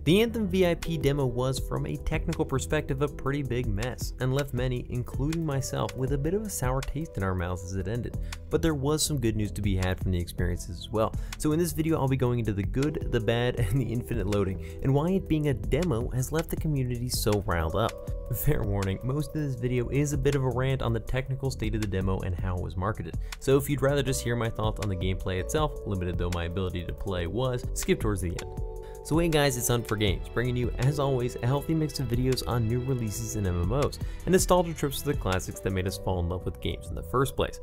The Anthem VIP demo was, from a technical perspective, a pretty big mess, and left many, including myself, with a bit of a sour taste in our mouths as it ended. But there was some good news to be had from the experiences as well. So in this video I'll be going into the good, the bad, and the infinite loading, and why it being a demo has left the community so riled up. Fair warning, most of this video is a bit of a rant on the technical state of the demo and how it was marketed. So if you'd rather just hear my thoughts on the gameplay itself, limited though my ability to play was, skip towards the end. So hey guys, it's Hunt for Games, bringing you, as always, a healthy mix of videos on new releases and MMOs, and nostalgia trips to the classics that made us fall in love with games in the first place.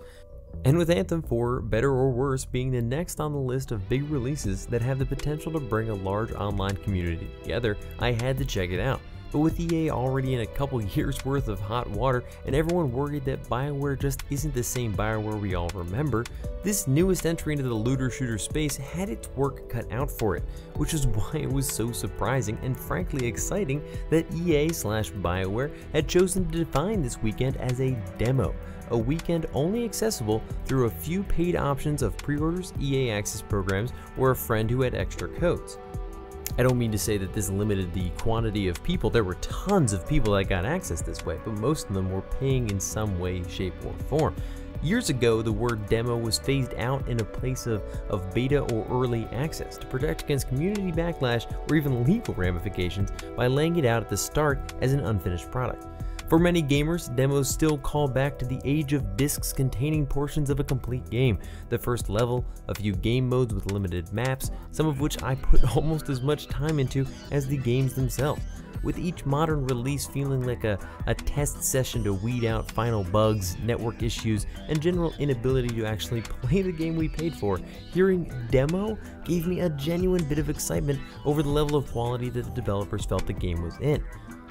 And with Anthem, for better or worse, being the next on the list of big releases that have the potential to bring a large online community together, I had to check it out. But with EA already in a couple years worth of hot water and everyone worried that BioWare just isn't the same BioWare we all remember, this newest entry into the looter shooter space had its work cut out for it, which is why it was so surprising and frankly exciting that EA/BioWare had chosen to define this weekend as a demo, a weekend only accessible through a few paid options of pre-orders, EA Access programs, or a friend who had extra codes. I don't mean to say that this limited the quantity of people. There were tons of people that got access this way, but most of them were paying in some way, shape, or form. Years ago, the word demo was phased out in a place of beta or early access to protect against community backlash or even legal ramifications by laying it out at the start as an unfinished product. For many gamers, demos still call back to the age of discs containing portions of a complete game, the first level, a few game modes with limited maps, some of which I put almost as much time into as the games themselves, with each modern release feeling like a test session to weed out final bugs, network issues, and general inability to actually play the game we paid for. Hearing demo gave me a genuine bit of excitement over the level of quality that the developers felt the game was in.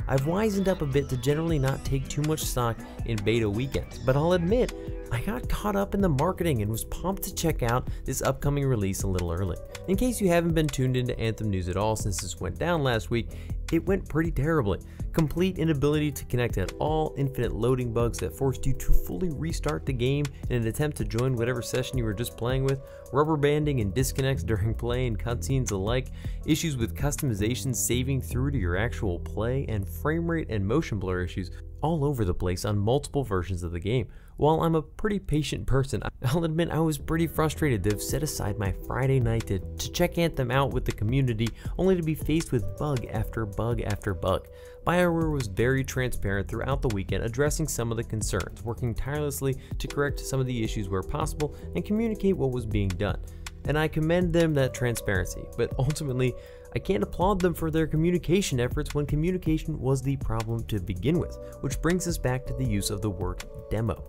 I've wisened up a bit to generally not take too much stock in beta weekends, but I'll admit, I got caught up in the marketing and was pumped to check out this upcoming release a little early. In case you haven't been tuned into Anthem news at all since this went down last week, it went pretty terribly. Complete inability to connect at all, infinite loading bugs that forced you to fully restart the game in an attempt to join whatever session you were just playing with, rubber banding and disconnects during play and cutscenes alike, issues with customization saving through to your actual play, and frame rate and motion blur issues all over the place on multiple versions of the game. While I'm a pretty patient person, I'll admit I was pretty frustrated to have set aside my Friday night to check Anthem out with the community, only to be faced with bug after bug after bug. BioWare was very transparent throughout the weekend, addressing some of the concerns, working tirelessly to correct some of the issues where possible and communicate what was being done. And I commend them that transparency, but ultimately, I can't applaud them for their communication efforts when communication was the problem to begin with, which brings us back to the use of the word demo.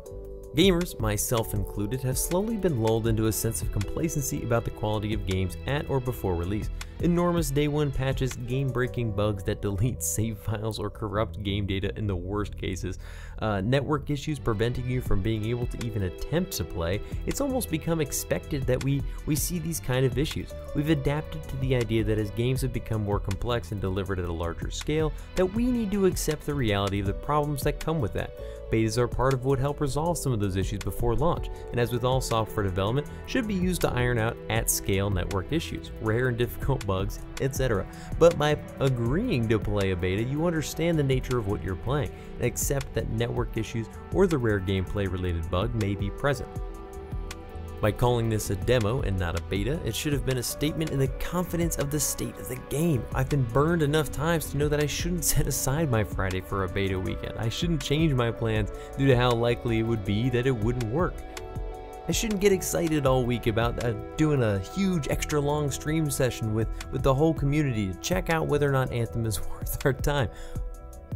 Gamers, myself included, have slowly been lulled into a sense of complacency about the quality of games at or before release. Enormous day one patches, game-breaking bugs that delete save files or corrupt game data in the worst cases, network issues preventing you from being able to even attempt to play. It's almost become expected that we see these kind of issues. We've adapted to the idea that as games have become more complex and delivered at a larger scale, that we need to accept the reality of the problems that come with that. Betas are part of what help resolve some of those issues before launch, and as with all software development, should be used to iron out at-scale network issues, rare and difficult bugs, etc. But by agreeing to play a beta, you understand the nature of what you're playing, and accept that network issues or the rare gameplay-related bug may be present. By calling this a demo and not a beta, it should have been a statement in the confidence of the state of the game. I've been burned enough times to know that I shouldn't set aside my Friday for a beta weekend. I shouldn't change my plans due to how likely it would be that it wouldn't work. I shouldn't get excited all week about doing a huge extra long stream session with the whole community to check out whether or not Anthem is worth our time.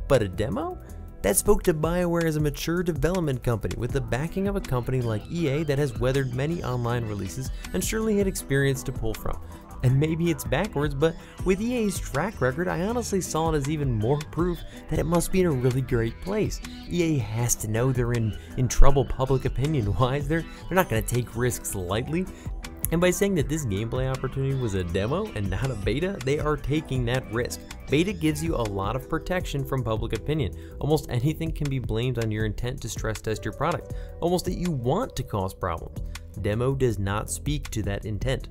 But a demo? That spoke to BioWare as a mature development company with the backing of a company like EA that has weathered many online releases and surely had experience to pull from. And maybe it's backwards, but with EA's track record, I honestly saw it as even more proof that it must be in a really great place. EA has to know they're in trouble public opinion-wise. They're not going to take risks lightly. And by saying that this gameplay opportunity was a demo and not a beta, they are taking that risk. Beta gives you a lot of protection from public opinion. Almost anything can be blamed on your intent to stress test your product, almost that you want to cause problems. Demo does not speak to that intent.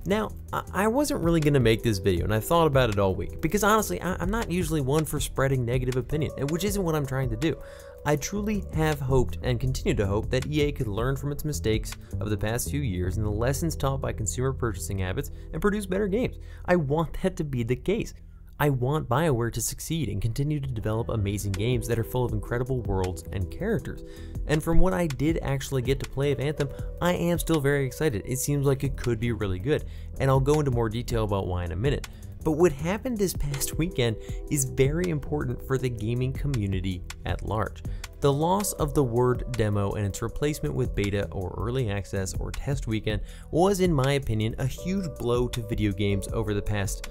Now, I wasn't really going to make this video, and I thought about it all week, because honestly, I'm not usually one for spreading negative opinion, which isn't what I'm trying to do. I truly have hoped and continue to hope that EA could learn from its mistakes of the past few years and the lessons taught by consumer purchasing habits and produce better games. I want that to be the case. I want BioWare to succeed and continue to develop amazing games that are full of incredible worlds and characters. And from what I did actually get to play of Anthem, I am still very excited. It seems like it could be really good, and I'll go into more detail about why in a minute. But what happened this past weekend is very important for the gaming community at large. The loss of the word demo and its replacement with beta or early access or test weekend was, in my opinion, a huge blow to video games over the past,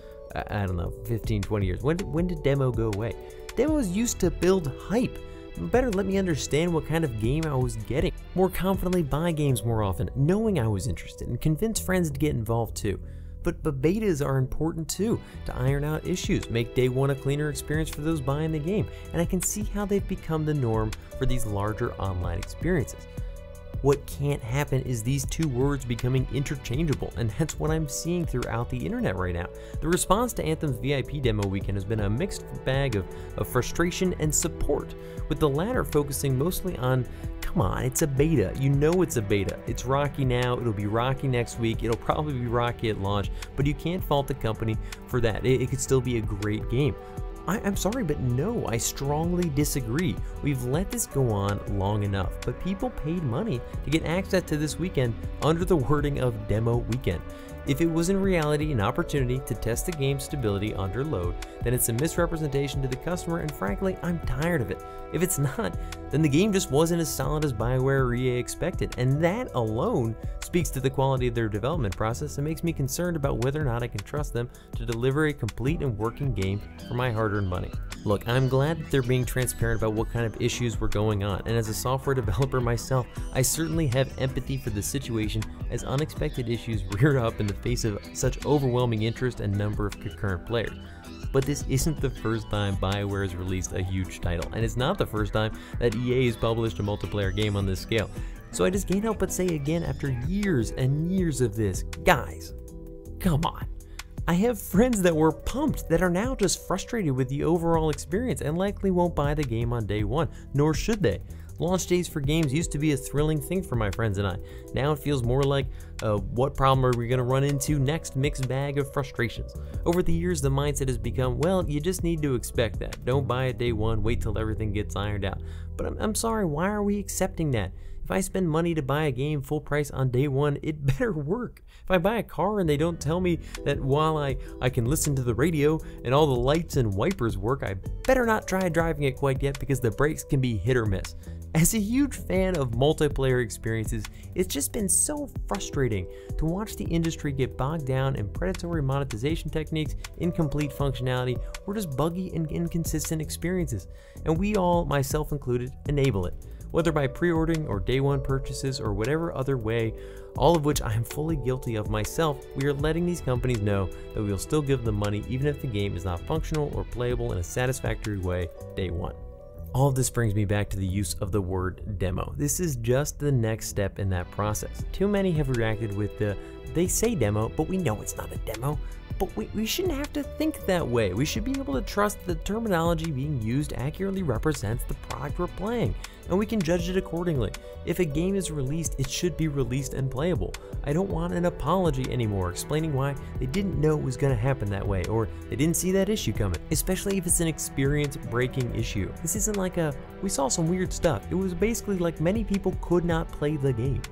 I don't know, 15, 20 years. When did demo go away? Demos used to build hype. Better let me understand what kind of game I was getting. More confidently buy games more often, knowing I was interested, and convince friends to get involved too. But betas are important too, to iron out issues, make day one a cleaner experience for those buying the game, and I can see how they've become the norm for these larger online experiences. What can't happen is these two words becoming interchangeable, and that's what I'm seeing throughout the internet right now. The response to Anthem's VIP demo weekend has been a mixed bag of frustration and support, with the latter focusing mostly on, come on, it's a beta, you know it's a beta, it's rocky now, it'll be rocky next week, it'll probably be rocky at launch, but you can't fault the company for that. It could still be a great game. I'm sorry, but no, I strongly disagree. We've let this go on long enough, but people paid money to get access to this weekend under the wording of demo weekend. If it was in reality an opportunity to test the game's stability under load, then it's a misrepresentation to the customer, and frankly, I'm tired of it. If it's not, then the game just wasn't as solid as BioWare or EA expected, and that alone speaks to the quality of their development process and makes me concerned about whether or not I can trust them to deliver a complete and working game for my hard-earned money. Look, I'm glad that they're being transparent about what kind of issues were going on, and as a software developer myself, I certainly have empathy for the situation as unexpected issues reared up in the face of such overwhelming interest and number of concurrent players. But this isn't the first time BioWare has released a huge title, and it's not the first time that EA has published a multiplayer game on this scale. So I just can't help but say again, after years and years of this, guys, come on. I have friends that were pumped that are now just frustrated with the overall experience and likely won't buy the game on day one, nor should they. Launch days for games used to be a thrilling thing for my friends and I. Now it feels more like, what problem are we going to run into next mixed bag of frustrations. Over the years, the mindset has become, well, you just need to expect that. Don't buy it day one, wait till everything gets ironed out. But I'm sorry, why are we accepting that? If I spend money to buy a game full price on day one, it better work. If I buy a car and they don't tell me that while I can listen to the radio and all the lights and wipers work, I better not try driving it quite yet, because the brakes can be hit or miss. As a huge fan of multiplayer experiences, it's just been so frustrating to watch the industry get bogged down in predatory monetization techniques, incomplete functionality, or just buggy and inconsistent experiences. And we all, myself included, enable it. Whether by pre-ordering or day one purchases or whatever other way, all of which I am fully guilty of myself, we are letting these companies know that we will still give them money even if the game is not functional or playable in a satisfactory way day one. All of this brings me back to the use of the word demo. This is just the next step in that process. Too many have reacted with the, they say demo, but we know it's not a demo. But we shouldn't have to think that way. We should be able to trust the terminology being used accurately represents the product we're playing, and we can judge it accordingly. If a game is released, it should be released and playable. I don't want an apology anymore explaining why they didn't know it was going to happen that way, or they didn't see that issue coming, especially if it's an experience-breaking issue. This isn't like we saw some weird stuff. It was basically like many people could not play the game.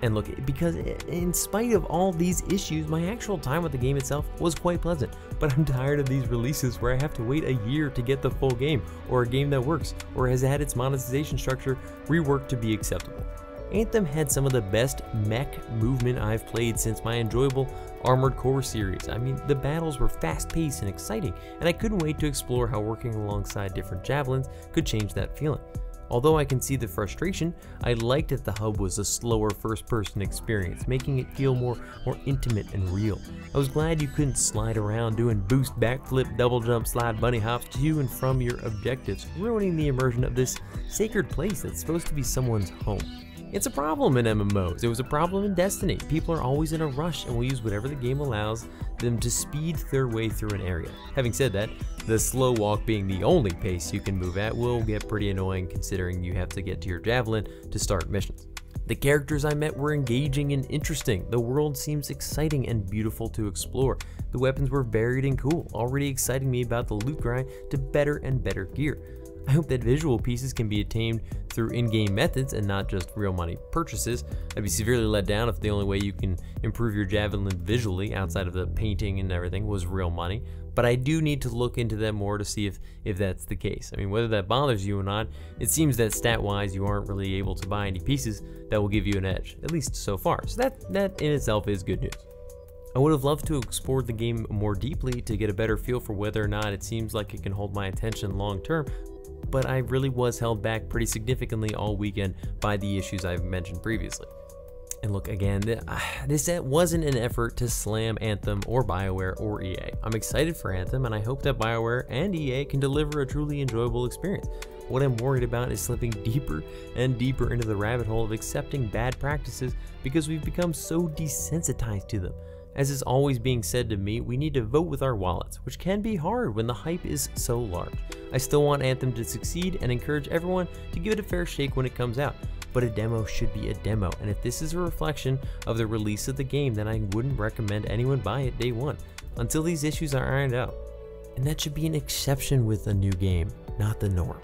And look, because in spite of all these issues, my actual time with the game itself was quite pleasant. But I'm tired of these releases where I have to wait a year to get the full game, or a game that works, or has had its monetization structure reworked to be acceptable. Anthem had some of the best mech movement I've played since my enjoyable Armored Core series. I mean, the battles were fast-paced and exciting, and I couldn't wait to explore how working alongside different javelins could change that feeling. Although I can see the frustration, I liked that the hub was a slower first-person experience, making it feel more intimate and real. I was glad you couldn't slide around doing boost, backflip, double jump, slide, bunny hops to and from your objectives, ruining the immersion of this sacred place that's supposed to be someone's home. It's a problem in MMOs. It was a problem in Destiny. People are always in a rush and will use whatever the game allows them to speed their way through an area. Having said that, the slow walk being the only pace you can move at will get pretty annoying considering you have to get to your javelin to start missions. The characters I met were engaging and interesting. The world seems exciting and beautiful to explore. The weapons were varied and cool, already exciting me about the loot grind to better and better gear. I hope that visual pieces can be attained through in-game methods and not just real money purchases. I'd be severely let down if the only way you can improve your javelin visually outside of the painting and everything was real money. But I do need to look into that more to see if that's the case. I mean, whether that bothers you or not, it seems that stat-wise you aren't really able to buy any pieces that will give you an edge, at least so far. So that in itself is good news. I would have loved to explore the game more deeply to get a better feel for whether or not it seems like it can hold my attention long term, but I really was held back pretty significantly all weekend by the issues I've mentioned previously. And look, again, this wasn't an effort to slam Anthem or BioWare or EA. I'm excited for Anthem, and I hope that BioWare and EA can deliver a truly enjoyable experience. What I'm worried about is slipping deeper and deeper into the rabbit hole of accepting bad practices because we've become so desensitized to them. As is always being said to me, we need to vote with our wallets, which can be hard when the hype is so large. I still want Anthem to succeed and encourage everyone to give it a fair shake when it comes out. But a demo should be a demo, and if this is a reflection of the release of the game, then I wouldn't recommend anyone buy it day one, until these issues are ironed out. And that should be an exception with a new game, not the norm.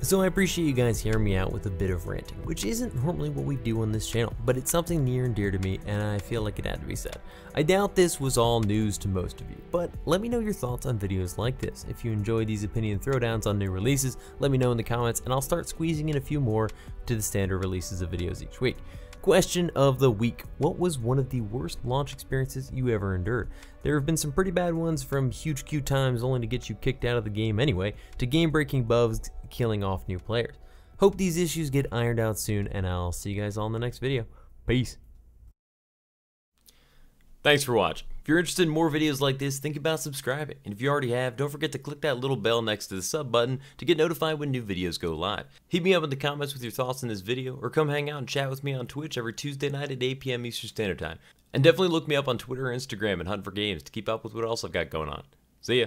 So I appreciate you guys hearing me out with a bit of ranting, which isn't normally what we do on this channel, but it's something near and dear to me, and I feel like it had to be said. I doubt this was all news to most of you, but let me know your thoughts on videos like this. If you enjoy these opinion throwdowns on new releases, let me know in the comments, and I'll start squeezing in a few more to the standard releases of videos each week. Question of the week: what was one of the worst launch experiences you ever endured? There have been some pretty bad ones, from huge queue times only to get you kicked out of the game anyway, to game-breaking bugs killing off new players. Hope these issues get ironed out soon, and I'll see you guys all in the next video. Peace. Thanks for watching. If you're interested in more videos like this, think about subscribing. And if you already have, don't forget to click that little bell next to the sub button to get notified when new videos go live. Hit me up in the comments with your thoughts on this video, or come hang out and chat with me on Twitch every Tuesday night at 8 p.m. Eastern Standard Time. And definitely look me up on Twitter or Instagram and Hunt for Games to keep up with what else I've got going on. See ya.